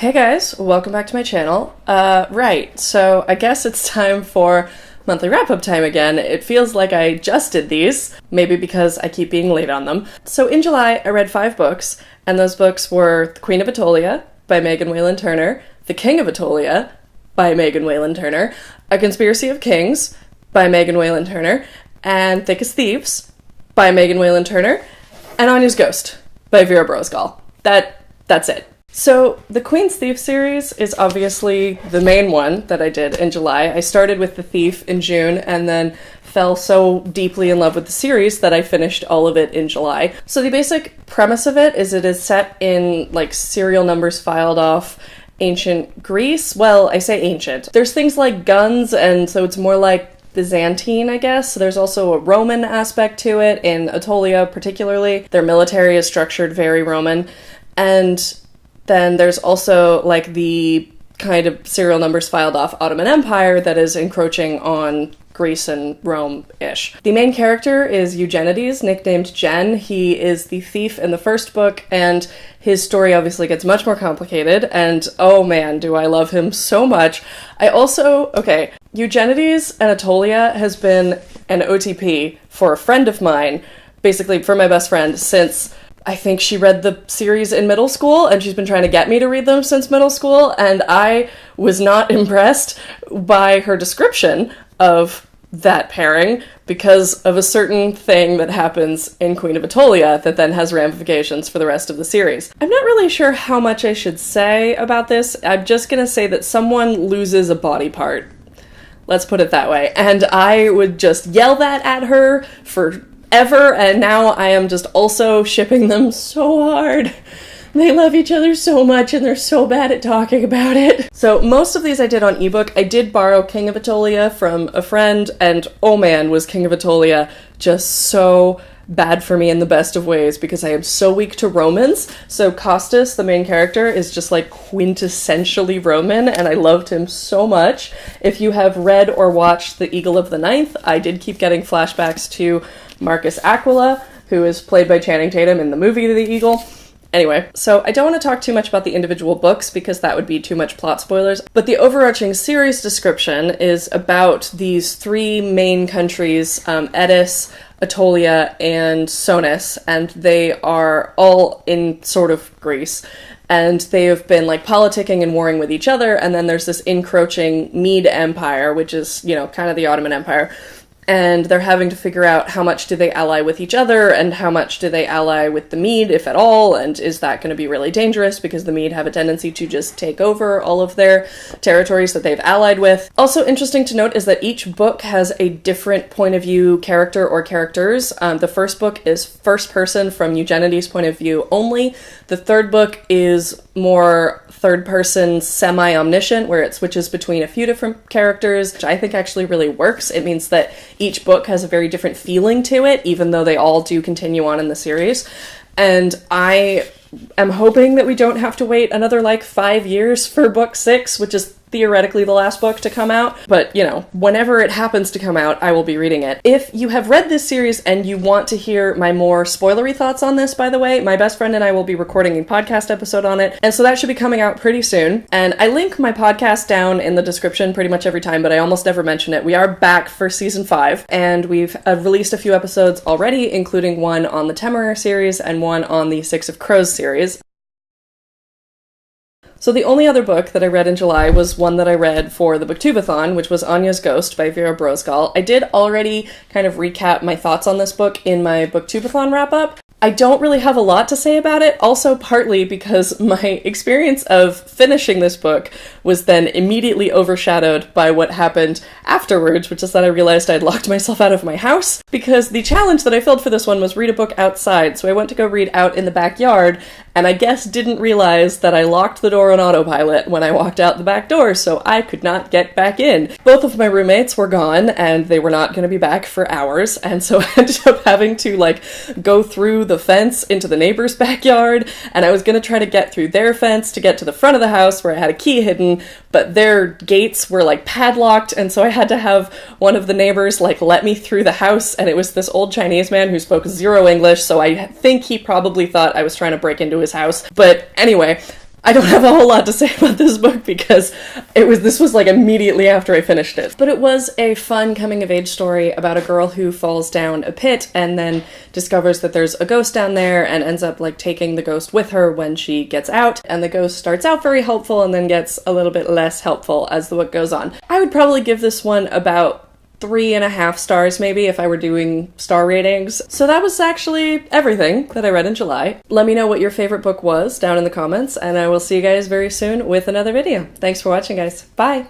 Hey guys, welcome back to my channel. So I guess it's time for monthly wrap-up time again. It feels like I just did these, maybe because I keep being late on them. So in July, I read 5 books, and those books were The Queen of Atolia by Megan Whalen Turner, The King of Atolia by Megan Whalen Turner, A Conspiracy of Kings by Megan Whalen Turner, and Thick as Thieves by Megan Whalen Turner, and Anya's Ghost by Vera Brosgol. That's it. So, the Queen's Thief series is obviously the main one that I did in July. I started with The Thief in June and then fell so deeply in love with the series that I finished all of it in July. So the basic premise of it is set in, serial numbers filed off ancient Greece. Well, I say ancient. There's things like guns, and so it's more like Byzantine, I guess. There's also a Roman aspect to it, in Atolia particularly. Their military is structured very Roman. And then there's also, the kind of serial numbers filed off Ottoman Empire that is encroaching on Greece and Rome-ish. The main character is Eugenides, nicknamed Jen. He is the thief in the first book, and his story obviously gets much more complicated, and oh man, do I love him so much. Eugenides and Atolia has been an OTP for a friend of mine, basically for my best friend, since I think she read the series in middle school, and she's been trying to get me to read them since middle school, and I was not impressed by her description of that pairing because of a certain thing that happens in Queen of Atolia that then has ramifications for the rest of the series. I'm not really sure how much I should say about this. I'm just gonna say that someone loses a body part. Let's put it that way. And I would just yell that at her for ever, and now I am just also shipping them so hard. They love each other so much, and they're so bad at talking about it. So most of these I did on ebook. I did borrow King of Atolia from a friend, and oh man, was King of Atolia just so bad for me in the best of ways, because I am so weak to Romans. So Costas, the main character, is just quintessentially Roman, and I loved him so much. If you have read or watched The Eagle of the Ninth, I did keep getting flashbacks to Marcus Aquila, who is played by Channing Tatum in the movie The Eagle. Anyway, so I don't want to talk too much about the individual books because that would be too much plot spoilers, but the overarching series description is about these 3 main countries, Elis, Atolia, and Sonus, and they are all in sort of Greece. And they have been politicking and warring with each other, and then there's this encroaching Mede Empire, which is, kind of the Ottoman Empire. And they're having to figure out how much do they ally with each other, and how much do they ally with the Mede, if at all, and is that going to be really dangerous because the Mede have a tendency to just take over all of their territories that they've allied with. Also interesting to note is that each book has a different point of view character or characters. The first book is first person from Eugenides' point of view only. The third book is more third person semi-omniscient, where it switches between a few different characters, which I think actually really works. It means that each book has a very different feeling to it, even though they all do continue on in the series. And I am hoping that we don't have to wait another 5 years for book 6, which is theoretically the last book to come out. But, whenever it happens to come out, I will be reading it. If you have read this series and you want to hear my more spoilery thoughts on this, by the way, my best friend and I will be recording a podcast episode on it, and so that should be coming out pretty soon. And I link my podcast down in the description pretty much every time, but I almost never mention it. We are back for season 5, and we've released a few episodes already, including one on the Temeraire series and one on the Six of Crows series. So the only other book that I read in July was one that I read for the Booktubeathon, which was Anya's Ghost by Vera Brosgol. I did already kind of recap my thoughts on this book in my Booktubeathon wrap-up. I don't really have a lot to say about it, also partly because my experience of finishing this book was then immediately overshadowed by what happened afterwards, which is that I realized I'd locked myself out of my house, because the challenge that I filled for this one was read a book outside, so I went to go read out in the backyard, and I guess didn't realize that I locked the door on autopilot when I walked out the back door, so I could not get back in. Both of my roommates were gone, and they were not going to be back for hours, and so I ended up having to, go through the fence into the neighbor's backyard, and I was going to try to get through their fence to get to the front of the house where I had a key hidden, but their gates were padlocked, and so I had to have one of the neighbors let me through the house, and it was this old Chinese man who spoke 0 English, so I think he probably thought I was trying to break into his house. But anyway, I don't have a whole lot to say about this book because this was like immediately after I finished it. But it was a fun coming of age story about a girl who falls down a pit and then discovers that there's a ghost down there and ends up like taking the ghost with her when she gets out. And the ghost starts out very helpful and then gets a little bit less helpful as the book goes on. I would probably give this one about 3.5 stars maybe if I were doing star ratings. So that was actually everything that I read in July. Let me know what your favorite book was down in the comments, and I will see you guys very soon with another video. Thanks for watching, guys. Bye!